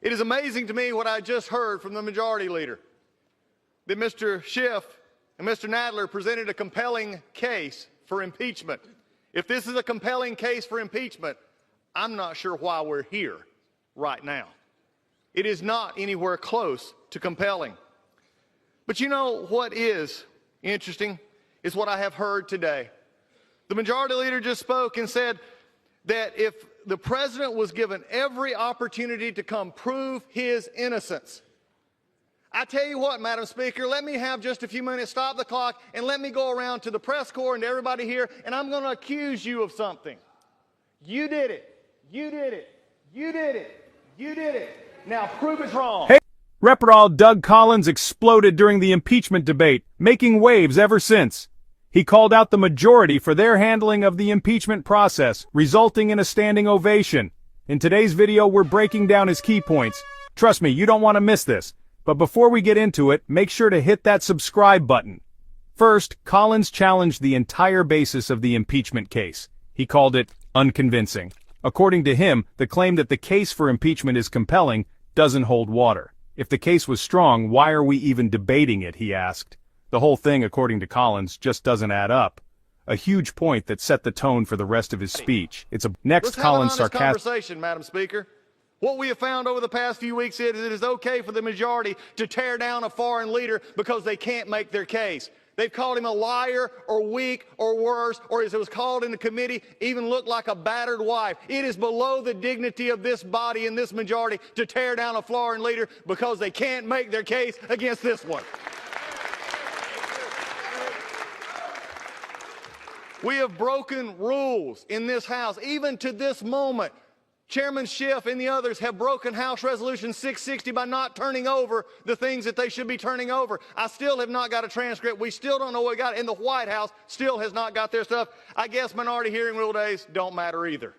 It is amazing to me what I just heard from the majority leader, that Mr. Schiff and Mr. Nadler presented a compelling case for impeachment. If this is a compelling case for impeachment, I'm not sure why we're here right now. It is not anywhere close to compelling. But you know what is interesting is what I have heard today. The majority leader just spoke and said that if the president was given every opportunity to come prove his innocence. I tell you what, Madam Speaker, let me have just a few minutes, stop the clock, and let me go around to the press corps and to everybody here, and I'm going to accuse you of something. You did it. You did it. You did it. You did it. Now prove it's wrong. Hey, Representative Doug Collins exploded during the impeachment debate, making waves ever since. He called out the majority for their handling of the impeachment process, resulting in a standing ovation. In today's video, we're breaking down his key points. Trust me, you don't want to miss this. But before we get into it, make sure to hit that subscribe button. First, Collins challenged the entire basis of the impeachment case. He called it unconvincing. According to him, the claim that the case for impeachment is compelling doesn't hold water. If the case was strong, why are we even debating it, he asked. The whole thing, according to Collins, just doesn't add up. A huge point that set the tone for the rest of his speech. Next, Collins sarcastic conversation, Madam Speaker. What we have found over the past few weeks is it is okay for the majority to tear down a foreign leader because they can't make their case. They've called him a liar or weak or worse, or as it was called in the committee, even looked like a battered wife. It is below the dignity of this body and this majority to tear down a foreign leader because they can't make their case against this one. We have broken rules in this House, even to this moment. Chairman Schiff and the others have broken House Resolution 660 by not turning over the things that they should be turning over. I still have not got a transcript. We still don't know what we got. And the White House still has not got their stuff. I guess minority hearing rule days don't matter either.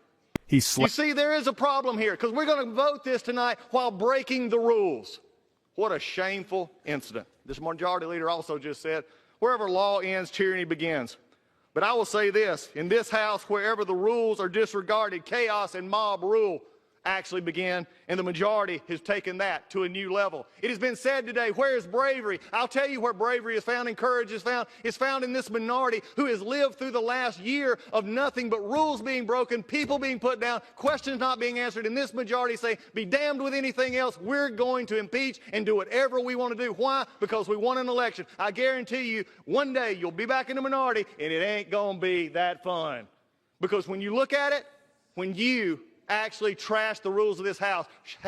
You see, there is a problem here because we're going to vote this tonight while breaking the rules. What a shameful incident. This majority leader also just said, wherever law ends, tyranny begins. But I will say this, in this House, wherever the rules are disregarded, chaos and mob rule actually begin, and the majority has taken that to a new level. It has been said today, where is bravery? I'll tell you where bravery is found and courage is found. It's found in this minority who has lived through the last year of nothing but rules being broken, people being put down, questions not being answered, and this majority say, be damned with anything else, we're going to impeach and do whatever we want to do. Why? Because we won an election. I guarantee you, one day you'll be back in the minority, and it ain't going to be that fun. Because when you look at it, when you actually trash the rules of this House,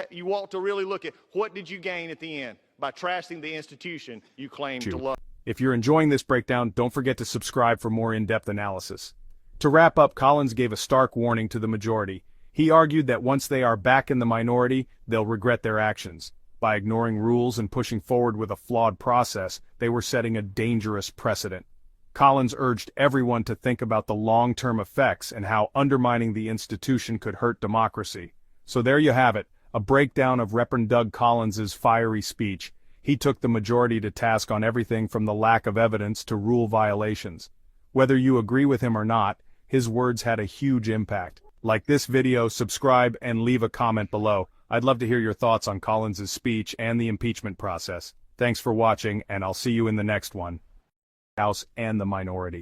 you ought to really look at what did you gain at the end by trashing the institution you claim to love. If you're enjoying this breakdown, don't forget to subscribe for more in-depth analysis. To wrap up, Collins gave a stark warning to the majority. He argued that once they are back in the minority, they'll regret their actions. By ignoring rules and pushing forward with a flawed process, they were setting a dangerous precedent. Collins urged everyone to think about the long-term effects and how undermining the institution could hurt democracy. So there you have it, a breakdown of Representative Doug Collins' fiery speech. He took the majority to task on everything from the lack of evidence to rule violations. Whether you agree with him or not, his words had a huge impact. Like this video, subscribe, and leave a comment below. I'd love to hear your thoughts on Collins' speech and the impeachment process. Thanks for watching, and I'll see you in the next one. House and the minority.